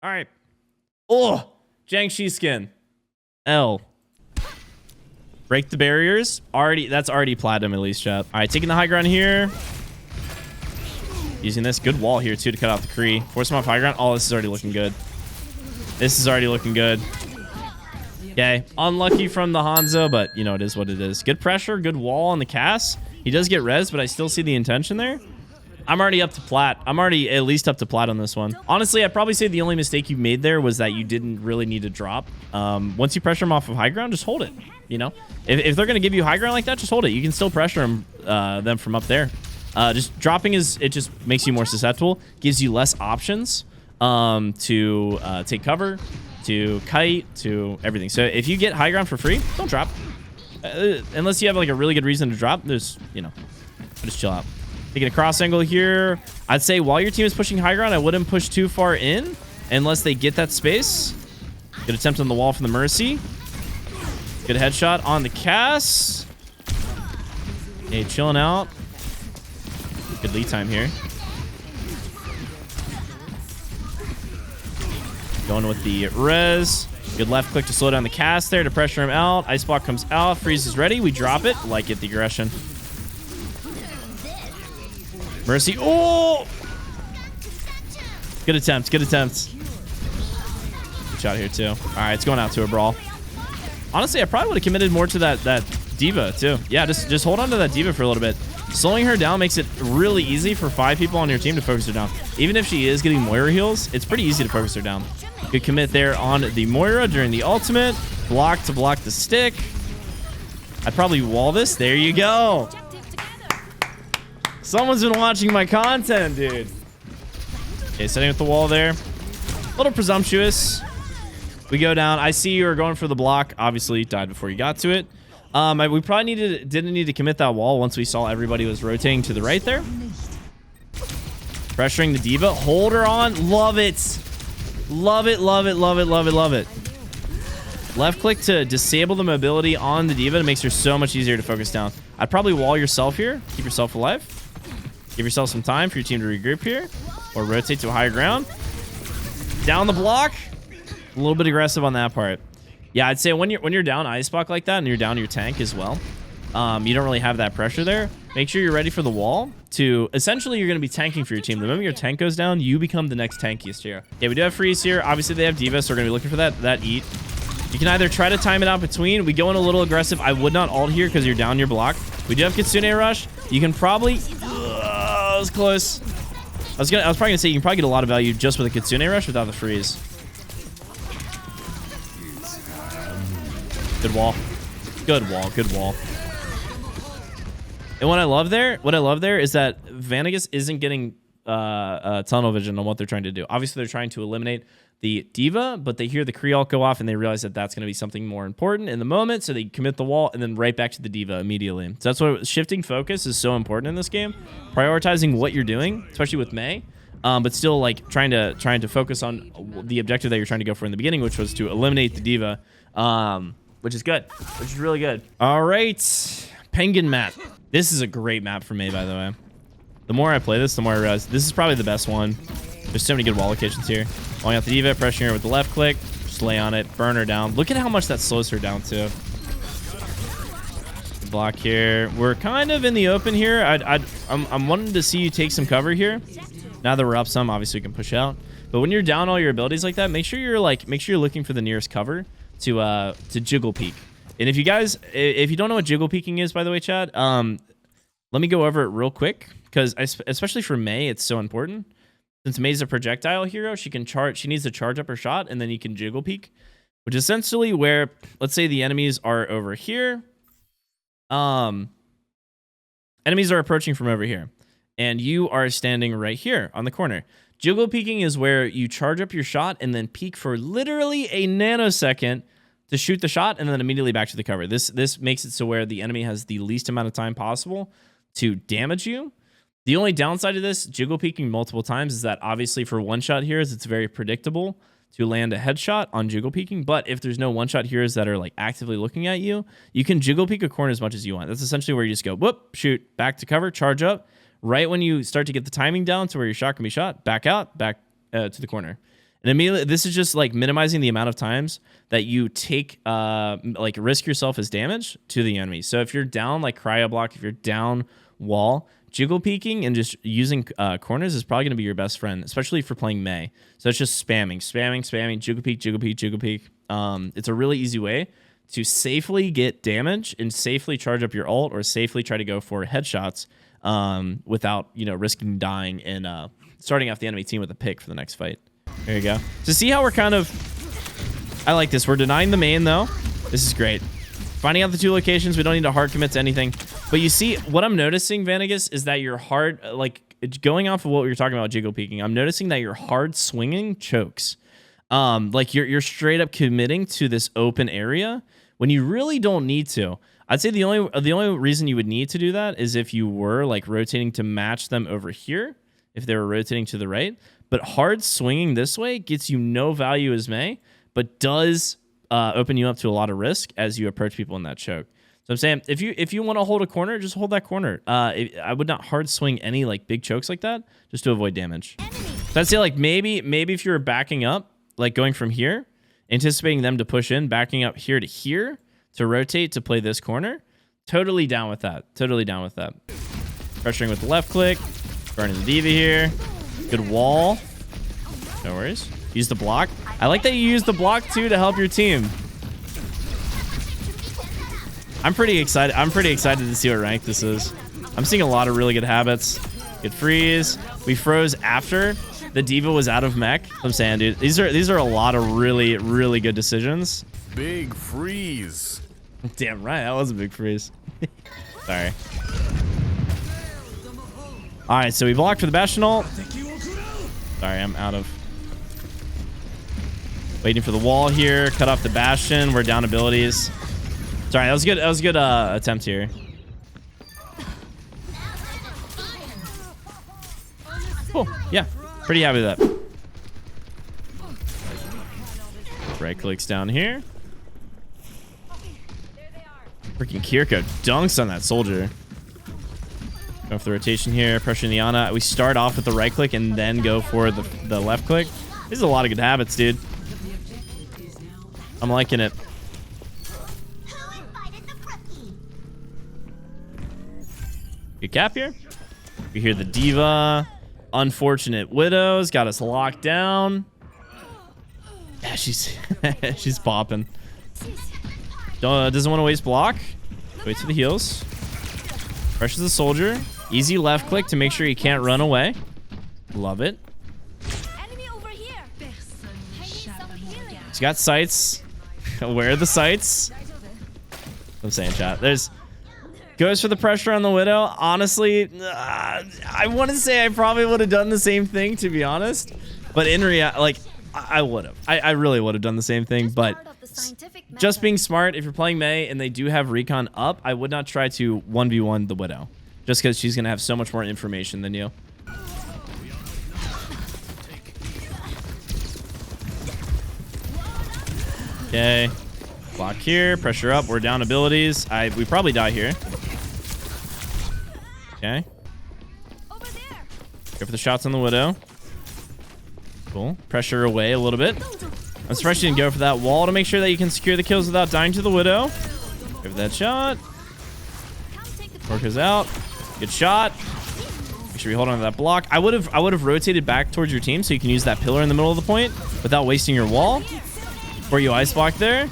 All right. Oh, Jiangxi skin. L. Break the barriers. That's already platinum at least, chat. All right, taking the high ground here. Using this good wall here too to cut off the Kree. Force him off high ground. Oh, this is already looking good. This is already looking good. Okay, unlucky from the Hanzo, but you know, it is what it is. Good pressure, good wall on the cast. He does get res, but I still see the intention there. I'm already up to plat. I'm already at least up to plat on this one. Honestly, I'd probably say the only mistake you made there was that you didn't really need to drop. Once you pressure him off of high ground, just hold it. You know, if they're going to give you high ground like that, just hold it. You can still pressure them from up there. Just dropping it just makes you more susceptible, gives you less options to take cover, to kite, to everything. So if you get high ground for free, don't drop. Unless you have like a really good reason to drop, just chill out. Taking a cross angle here. I'd say while your team is pushing high ground, I wouldn't push too far in unless they get that space. Good attempt on the wall from the Mercy. Good headshot on the cast. Hey, chilling out. Good lead time here. Going with the res. Good left click to slow down the cast there to pressure him out. Ice block comes out. Freeze is ready. We drop it. Like it, the aggression. Mercy. Oh! Good attempts. Good attempts. Good shot here, too. All right, it's going out to a brawl. Honestly, I probably would have committed more to that diva, too. Yeah, just hold on to that diva for a little bit. Slowing her down makes it really easy for 5 people on your team to focus her down. Even if she is getting Moira heals, it's pretty easy to focus her down. Good commit there on the Moira during the ultimate. Block to block the stick. I'd probably wall this. There you go. Someone's been watching my content, dude. Okay, setting up the wall there. A little presumptuous. We go down. I see you are going for the block. Obviously, died before you got to it. We probably didn't need to commit that wall once we saw everybody was rotating to the right there. Pressuring the diva. Hold her on. Love it. Love it, love it, love it, love it, love it. Left click to disable the mobility on the diva. It makes her so much easier to focus down. I'd probably wall yourself here. Keep yourself alive. Give yourself some time for your team to regroup here. Or rotate to a higher ground. Down the block. A little bit aggressive on that part. Yeah, I'd say when you're down ice block like that and you're down your tank as well, you don't really have that pressure there. Make sure you're ready for the wall to... Essentially, you're going to be tanking for your team. The moment your tank goes down, you become the next tankiest here. Yeah, we do have freeze here. Obviously, they have diva, so we're going to be looking for that eat. You can either try to time it out between. We go in a little aggressive. I would not ult here because you're down your block. We do have Kitsune Rush. You can probably... that was close. I was probably going to say you can probably get a lot of value just with a Kitsune Rush without the freeze. Good wall. Good wall. Good wall. And what I love there is that Vanagus isn't getting tunnel vision on what they're trying to do. Obviously, they're trying to eliminate the diva, but they hear the Kree ult go off and they realize that that's going to be something more important in the moment, so they commit the wall and then right back to the diva immediately. So that's what shifting focus is so important in this game. Prioritizing what you're doing, especially with Mei, but still like trying to focus on the objective that you're trying to go for in the beginning, which was to eliminate the diva, which is good, which is really good. All right, Penguin map. This is a great map for Mei, by the way. The more I play this, the more I realize this is probably the best one. There's so many good wall locations here. Walling out the diva, pressuring her with the left click. Just lay on it, burn her down. Look at how much that slows her down, too. Block here. We're kind of in the open here. I'm wanting to see you take some cover here. Now that we're up some, obviously we can push out. But when you're down all your abilities like that, make sure you're looking for the nearest cover to jiggle peek. And if you don't know what jiggle peeking is, by the way, Chad, let me go over it real quick, because especially for Mei, it's so important. Since Mei's a projectile hero, she needs to charge up her shot, and then you can jiggle peek, which is essentially where, let's say the enemies are over here. Enemies are approaching from over here, and you are standing right here on the corner. Jiggle peeking is where you charge up your shot and then peek for literally a nanosecond to shoot the shot and then immediately back to the cover. This makes it so where the enemy has the least amount of time possible to damage you. The only downside to this, jiggle peeking multiple times, is that obviously for one-shot heroes, it's very predictable to land a headshot on jiggle peeking. But if there's no one-shot heroes that are like actively looking at you, you can jiggle peek a corner as much as you want. That's essentially where you just go, whoop, shoot, back to cover, charge up. Right when you start to get the timing down to where your shot can be shot, back out, back to the corner. And immediately, this is just like minimizing the amount of times that you take, like risk yourself as damage to the enemy. So if you're down like cryo block, if you're down wall, jiggle peeking and just using corners is probably going to be your best friend, especially for playing Mei. So it's just spamming, jiggle peek, jiggle peek, jiggle peek. It's a really easy way to safely get damage and safely charge up your ult or safely try to go for headshots without, you know, risking dying and starting off the enemy team with a pick for the next fight. There you go. So see how we're kind of... I like this. We're denying the main, though. This is great. Finding out the 2 locations. We don't need to hard commit to anything. But you see, what I'm noticing, Vanagus, is that your hard... Like, going off of what we were talking about, jiggle peeking, I'm noticing that your hard swinging chokes. Like, you're straight up committing to this open area when you really don't need to. I'd say the only reason you would need to do that is if you were, like, rotating to match them over here, if they were rotating to the right. But hard swinging this way gets you no value as Mei, but does open you up to a lot of risk as you approach people in that choke. So I'm saying if you want to hold a corner, just hold that corner. I would not hard swing any like big chokes like that just to avoid damage. So I'd say like maybe if you were backing up, like going from here, anticipating them to push in, backing up here to rotate to play this corner. Totally down with that. Totally down with that. Pressuring with the left click, burning the diva here. Good wall. No worries. Use the block. I like that you use the block too to help your team. I'm pretty excited. I'm pretty excited to see what rank this is. I'm seeing a lot of really good habits. Good freeze. We froze after the diva was out of mech. I'm saying, dude, these are a lot of really, really good decisions. Big freeze. Damn right, that was a big freeze. Sorry. All right, so we blocked for the Bastion ult. Sorry, I'm out of. Waiting for the wall here. Cut off the Bastion. We're down abilities. Sorry, that was good. That was a good attempt here. Cool. Yeah, pretty happy with that. Right clicks down here. Freaking Kiriko dunks on that soldier. Go for the rotation here, pressuring the Ana. We start off with the right click and then go for the left click. This is a lot of good habits, dude. I'm liking it. Good cap here. We hear the diva. Unfortunate Widows got us locked down. Yeah, she's she's popping. Doesn't want to waste block. Waits for the heals. Pressures the soldier. Easy left click to make sure he can't run away. Love it. He's got sights. Where are the sights? I'm saying, chat. Goes for the pressure on the Widow. Honestly, I want to say I probably would have done the same thing, to be honest. But in reality, like, I would have. I really would have done the same thing. But just being smart, if you're playing Mei and they do have recon up, I would not try to 1v1 the Widow. Just because she's going to have so much more information than you. Okay. Block here. Pressure up. We're down abilities. We probably die here. Okay. Go for the shots on the Widow. Cool. Pressure away a little bit. I'm surprised you didn't go for that wall to make sure that you can secure the kills without dying to the Widow. Go for that shot. Work us out. Good shot. Make sure we hold on to that block. I would have rotated back towards your team so you can use that pillar in the middle of the point without wasting your wall. Before you ice block there.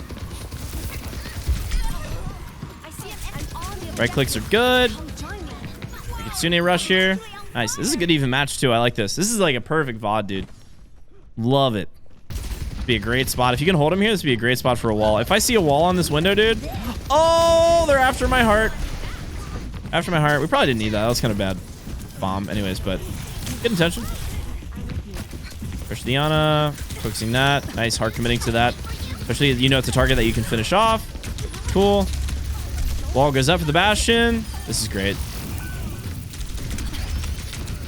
Right clicks are good. Kitsune rush here. Nice. This is a good even match too. I like this. This is like a perfect VOD, dude. Love it. Be a great spot. If you can hold him here, this would be a great spot for a wall. If I see a wall on this window, dude. Oh, they're after my heart. After my heart. We probably didn't need that. That was kind of bad. Bomb. Anyways, but good intention. Push the Ana. Focusing that. Nice. Hard committing to that. Especially, you know, it's a target that you can finish off. Cool. Wall goes up for the Bastion. This is great.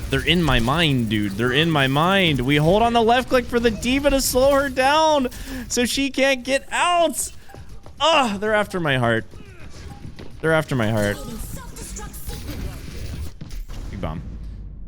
They're in my mind, dude. They're in my mind. We hold on the left click for the diva to slow her down so she can't get out. Oh, they're after my heart. They're after my heart. Big bomb.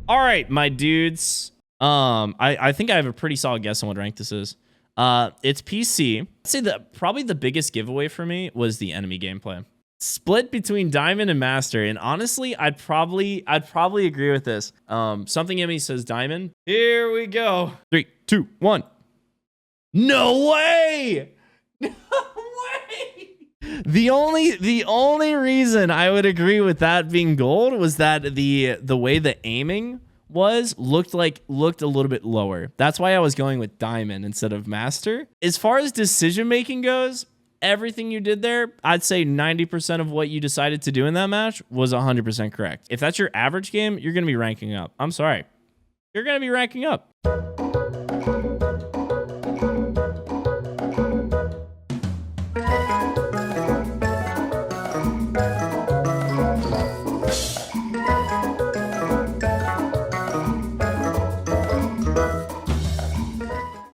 All right, my dudes. I think I have a pretty solid guess on what rank this is. It's PC. I'd say that probably the biggest giveaway for me was the enemy gameplay. Split between Diamond and Master, and honestly, I'd probably agree with this. Something in me says Diamond. Here we go. 3, 2, 1. No way! No way! The only reason I would agree with that being gold was that the way the aiming looked a little bit lower. That's why I was going with Diamond instead of Master. As far as decision making goes, everything you did there, I'd say 90% of what you decided to do in that match was 100% correct. If that's your average game, you're going to be ranking up. I'm sorry. You're going to be ranking up.